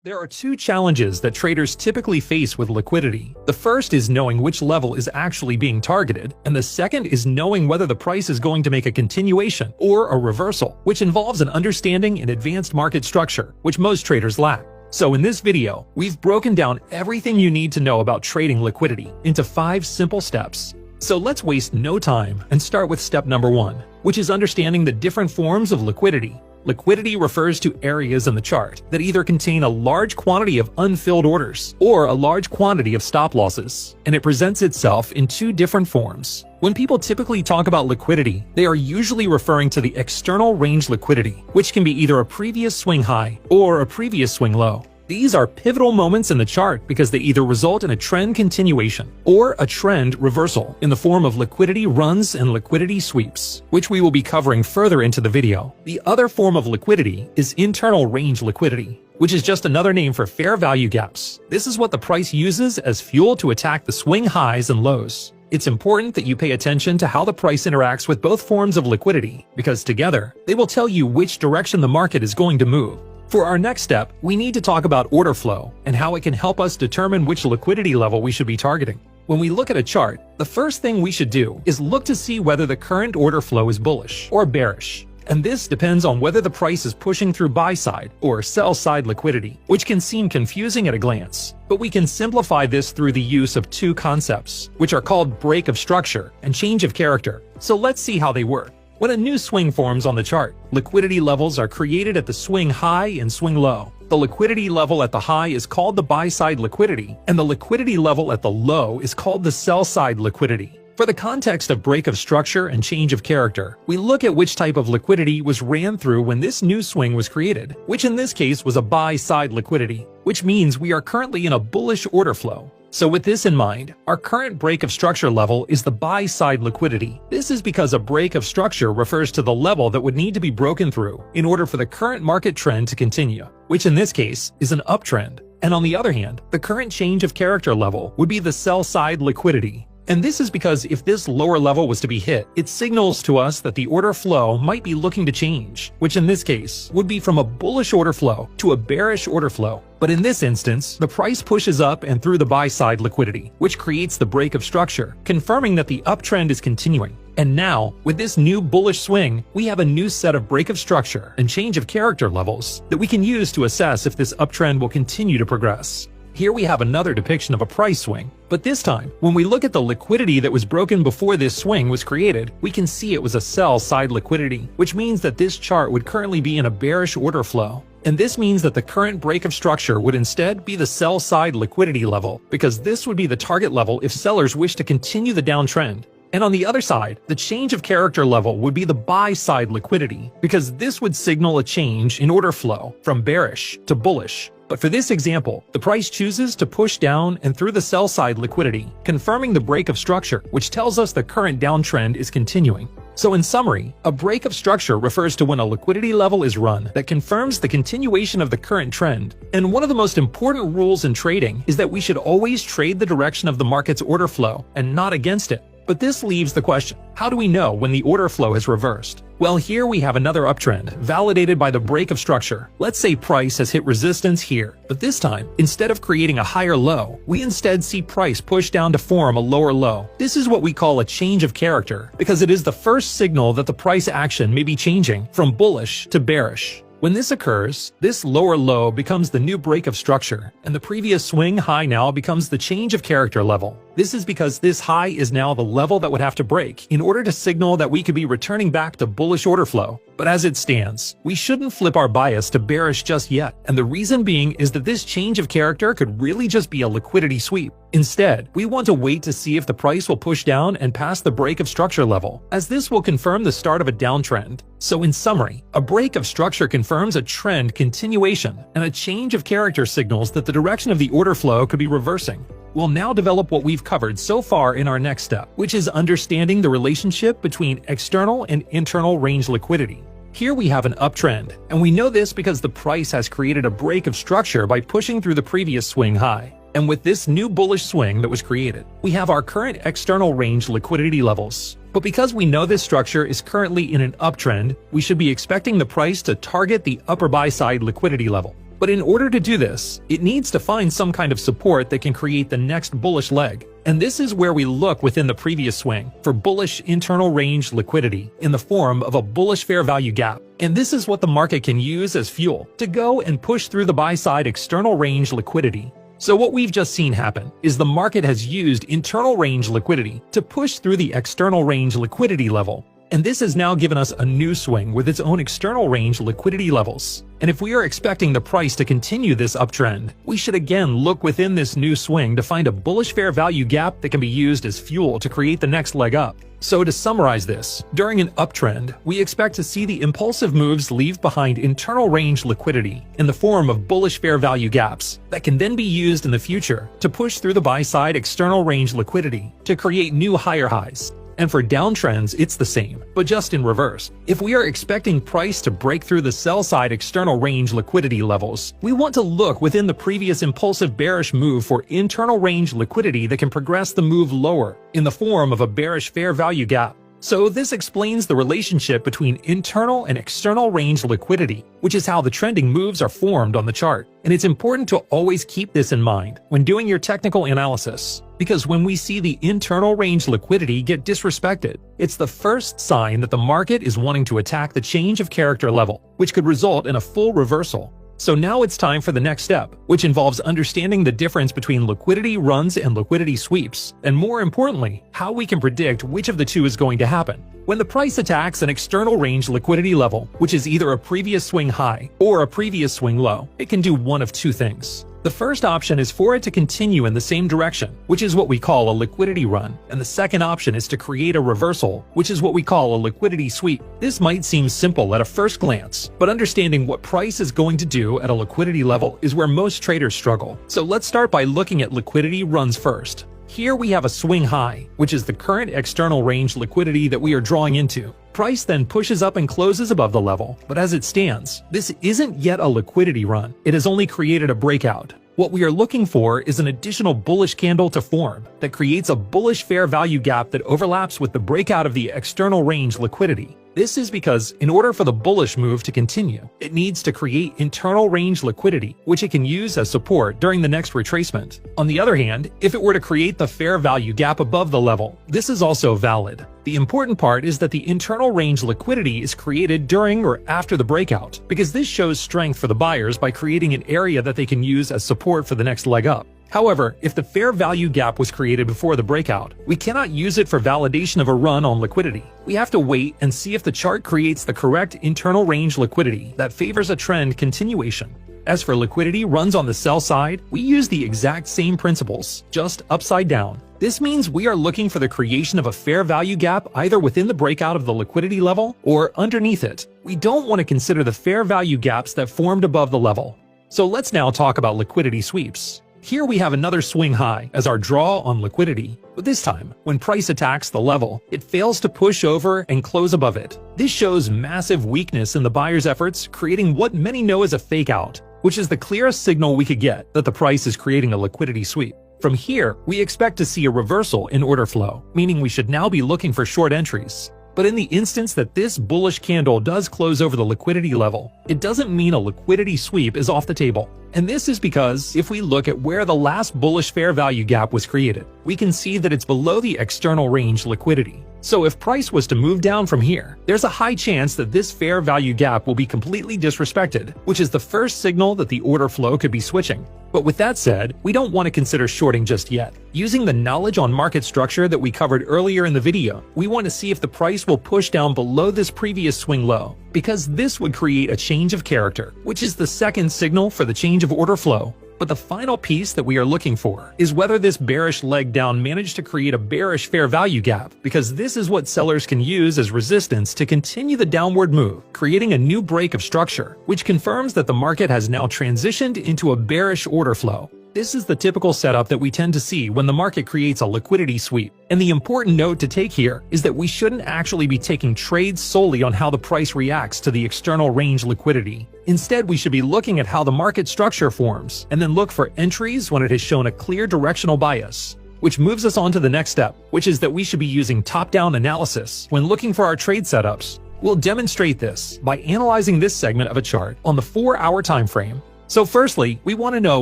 There are two challenges that traders typically face with liquidity. The first is knowing which level is actually being targeted, and the second is knowing whether the price is going to make a continuation or a reversal, which involves an understanding in advanced market structure, which most traders lack. So in this video, we've broken down everything you need to know about trading liquidity into 5 simple steps. So let's waste no time and start with step number 1, which is understanding the different forms of liquidity. Liquidity refers to areas in the chart that either contain a large quantity of unfilled orders or a large quantity of stop losses, and it presents itself in 2 different forms. When people typically talk about liquidity, they are usually referring to the external range liquidity, which can be either a previous swing high or a previous swing low. These are pivotal moments in the chart because they either result in a trend continuation or a trend reversal in the form of liquidity runs and liquidity sweeps, which we will be covering further into the video. The other form of liquidity is internal range liquidity, which is just another name for fair value gaps. This is what the price uses as fuel to attack the swing highs and lows. It's important that you pay attention to how the price interacts with both forms of liquidity, because together, they will tell you which direction the market is going to move. For our next step, we need to talk about order flow and how it can help us determine which liquidity level we should be targeting. When we look at a chart, the first thing we should do is look to see whether the current order flow is bullish or bearish. And this depends on whether the price is pushing through buy-side or sell-side liquidity, which can seem confusing at a glance. But we can simplify this through the use of 2 concepts, which are called break of structure and change of character. So let's see how they work. When a new swing forms on the chart, liquidity levels are created at the swing high and swing low. The liquidity level at the high is called the buy-side liquidity, and the liquidity level at the low is called the sell-side liquidity. For the context of break of structure and change of character, we look at which type of liquidity was ran through when this new swing was created, which in this case was a buy-side liquidity, which means we are currently in a bullish order flow. So with this in mind, our current break of structure level is the buy-side liquidity. This is because a break of structure refers to the level that would need to be broken through in order for the current market trend to continue, which in this case is an uptrend. And on the other hand, the current change of character level would be the sell-side liquidity. And this is because if this lower level was to be hit, it signals to us that the order flow might be looking to change, which in this case would be from a bullish order flow to a bearish order flow. But in this instance, the price pushes up and through the buy-side liquidity, which creates the break of structure, confirming that the uptrend is continuing. And now, with this new bullish swing, we have a new set of break of structure and change of character levels that we can use to assess if this uptrend will continue to progress. Here we have another depiction of a price swing, but this time, when we look at the liquidity that was broken before this swing was created, we can see it was a sell-side liquidity, which means that this chart would currently be in a bearish order flow. And this means that the current break of structure would instead be the sell-side liquidity level, because this would be the target level if sellers wish to continue the downtrend. And on the other side, the change of character level would be the buy-side liquidity, because this would signal a change in order flow from bearish to bullish. But for this example, the price chooses to push down and through the sell-side liquidity, confirming the break of structure, which tells us the current downtrend is continuing. So in summary, a break of structure refers to when a liquidity level is run that confirms the continuation of the current trend. And one of the most important rules in trading is that we should always trade the direction of the market's order flow and not against it. But this leaves the question, how do we know when the order flow has reversed? Well, here we have another uptrend, validated by the break of structure. Let's say price has hit resistance here, but this time, instead of creating a higher low, we instead see price push down to form a lower low. This is what we call a change of character, because it is the first signal that the price action may be changing from bullish to bearish. When this occurs, this lower low becomes the new break of structure, and the previous swing high now becomes the change of character level. This is because this high is now the level that would have to break in order to signal that we could be returning back to bullish order flow. But as it stands, we shouldn't flip our bias to bearish just yet, and the reason being is that this change of character could really just be a liquidity sweep. Instead, we want to wait to see if the price will push down and pass the break of structure level, as this will confirm the start of a downtrend. So in summary, a break of structure confirms a trend continuation, and a change of character signals that the direction of the order flow could be reversing. We'll now develop what we've covered so far in our next step, which is understanding the relationship between external and internal range liquidity. Here we have an uptrend, and we know this because the price has created a break of structure by pushing through the previous swing high. And with this new bullish swing that was created, we have our current external range liquidity levels. But because we know this structure is currently in an uptrend, we should be expecting the price to target the upper buy side liquidity level. But in order to do this, it needs to find some kind of support that can create the next bullish leg. And this is where we look within the previous swing for bullish internal range liquidity in the form of a bullish fair value gap. And this is what the market can use as fuel to go and push through the buy-side external range liquidity. So what we've just seen happen is the market has used internal range liquidity to push through the external range liquidity level. And this has now given us a new swing with its own external range liquidity levels. And if we are expecting the price to continue this uptrend, we should again look within this new swing to find a bullish fair value gap that can be used as fuel to create the next leg up. So to summarize this, during an uptrend, we expect to see the impulsive moves leave behind internal range liquidity in the form of bullish fair value gaps that can then be used in the future to push through the buy-side external range liquidity to create new higher highs. And for downtrends, it's the same, but just in reverse. If we are expecting price to break through the sell-side external range liquidity levels, we want to look within the previous impulsive bearish move for internal range liquidity that can progress the move lower in the form of a bearish fair value gap. So this explains the relationship between internal and external range liquidity, which is how the trending moves are formed on the chart. And it's important to always keep this in mind when doing your technical analysis, because when we see the internal range liquidity get disrespected, it's the first sign that the market is wanting to attack the change of character level, which could result in a full reversal. So now it's time for the next step, which involves understanding the difference between liquidity runs and liquidity sweeps, and more importantly, how we can predict which of the two is going to happen. When the price attacks an external range liquidity level, which is either a previous swing high or a previous swing low, it can do one of two things. The first option is for it to continue in the same direction, which is what we call a liquidity run, and the second option is to create a reversal, which is what we call a liquidity sweep. This might seem simple at a first glance, but understanding what price is going to do at a liquidity level is where most traders struggle. So let's start by looking at liquidity runs first. Here we have a swing high, which is the current external range liquidity that we are drawing into. Price then pushes up and closes above the level, but as it stands, this isn't yet a liquidity run. It has only created a breakout. What we are looking for is an additional bullish candle to form that creates a bullish fair value gap that overlaps with the breakout of the external range liquidity. This is because in order for the bullish move to continue, it needs to create internal range liquidity, which it can use as support during the next retracement. On the other hand, if it were to create the fair value gap above the level, this is also valid. The important part is that the internal range liquidity is created during or after the breakout, because this shows strength for the buyers by creating an area that they can use as support for the next leg up. However, if the fair value gap was created before the breakout, we cannot use it for validation of a run on liquidity. We have to wait and see if the chart creates the correct internal range liquidity that favors a trend continuation. As for liquidity runs on the sell side, we use the exact same principles, just upside down. This means we are looking for the creation of a fair value gap either within the breakout of the liquidity level or underneath it. We don't want to consider the fair value gaps that formed above the level. So let's now talk about liquidity sweeps. Here we have another swing high as our draw on liquidity, but this time, when price attacks the level, it fails to push over and close above it. This shows massive weakness in the buyer's efforts, creating what many know as a fake out, which is the clearest signal we could get that the price is creating a liquidity sweep. From here, we expect to see a reversal in order flow, meaning we should now be looking for short entries. But in the instance that this bullish candle does close over the liquidity level, it doesn't mean a liquidity sweep is off the table. And this is because if we look at where the last bullish fair value gap was created, we can see that it's below the external range liquidity. So if price was to move down from here, there's a high chance that this fair value gap will be completely disrespected, which is the first signal that the order flow could be switching. But with that said, we don't want to consider shorting just yet. Using the knowledge on market structure that we covered earlier in the video, we want to see if the price will push down below this previous swing low, because this would create a change of character, which is the second signal for the change of order flow. But the final piece that we are looking for is whether this bearish leg down managed to create a bearish fair value gap, because this is what sellers can use as resistance to continue the downward move, creating a new break of structure, which confirms that the market has now transitioned into a bearish order flow. This is the typical setup that we tend to see when the market creates a liquidity sweep. And the important note to take here is that we shouldn't actually be taking trades solely on how the price reacts to the external range liquidity. Instead, we should be looking at how the market structure forms, and then look for entries when it has shown a clear directional bias. Which moves us on to the next step, which is that we should be using top-down analysis when looking for our trade setups. We'll demonstrate this by analyzing this segment of a chart on the 4-hour time frame. So firstly, we want to know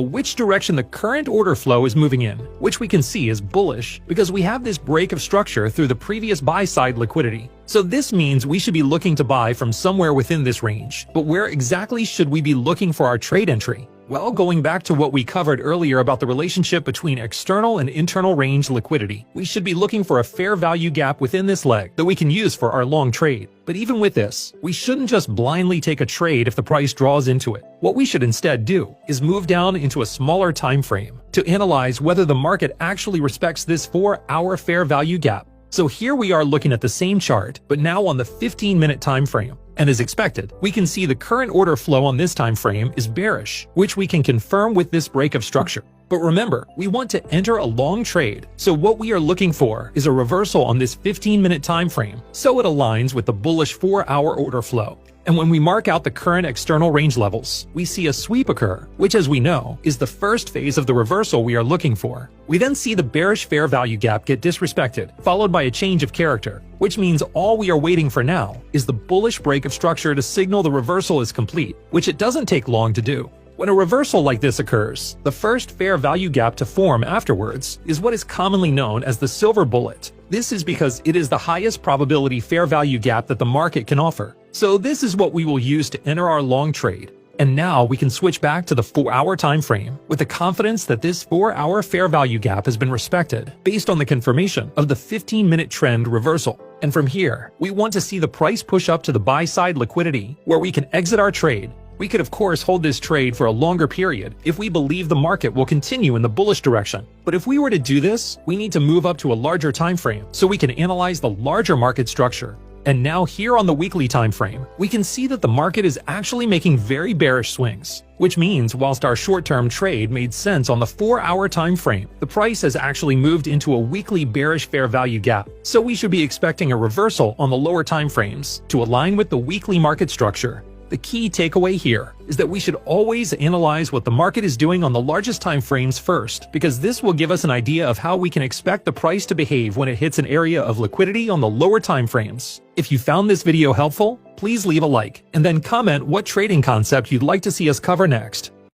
which direction the current order flow is moving in, which we can see is bullish because we have this break of structure through the previous buy-side liquidity. So this means we should be looking to buy from somewhere within this range. But where exactly should we be looking for our trade entry? Well, going back to what we covered earlier about the relationship between external and internal range liquidity, we should be looking for a fair value gap within this leg that we can use for our long trade. But even with this, we shouldn't just blindly take a trade if the price draws into it. What we should instead do is move down into a smaller time frame to analyze whether the market actually respects this 4-hour fair value gap. So here we are looking at the same chart, but now on the 15-minute time frame. And as expected, we can see the current order flow on this time frame is bearish, which we can confirm with this break of structure. But remember, we want to enter a long trade, so what we are looking for is a reversal on this 15-minute time frame, so it aligns with the bullish 4-hour order flow. And when we mark out the current external range levels, we see a sweep occur, which as we know, is the first phase of the reversal we are looking for. We then see the bearish fair value gap get disrespected, followed by a change of character, which means all we are waiting for now is the bullish break of structure to signal the reversal is complete, which it doesn't take long to do. When a reversal like this occurs, the first fair value gap to form afterwards is what is commonly known as the silver bullet. This is because it is the highest probability fair value gap that the market can offer. So this is what we will use to enter our long trade. And now we can switch back to the 4-hour time frame with the confidence that this 4-hour fair value gap has been respected based on the confirmation of the 15-minute trend reversal. And from here, we want to see the price push up to the buy-side liquidity where we can exit our trade. We could of course hold this trade for a longer period if we believe the market will continue in the bullish direction. But if we were to do this, we need to move up to a larger time frame so we can analyze the larger market structure. And now here on the weekly time frame, we can see that the market is actually making very bearish swings, which means whilst our short-term trade made sense on the 4-hour time frame, the price has actually moved into a weekly bearish fair value gap. So we should be expecting a reversal on the lower time frames to align with the weekly market structure. The key takeaway here is that we should always analyze what the market is doing on the largest time frames first, because this will give us an idea of how we can expect the price to behave when it hits an area of liquidity on the lower time frames. If you found this video helpful, please leave a like and then comment what trading concept you'd like to see us cover next.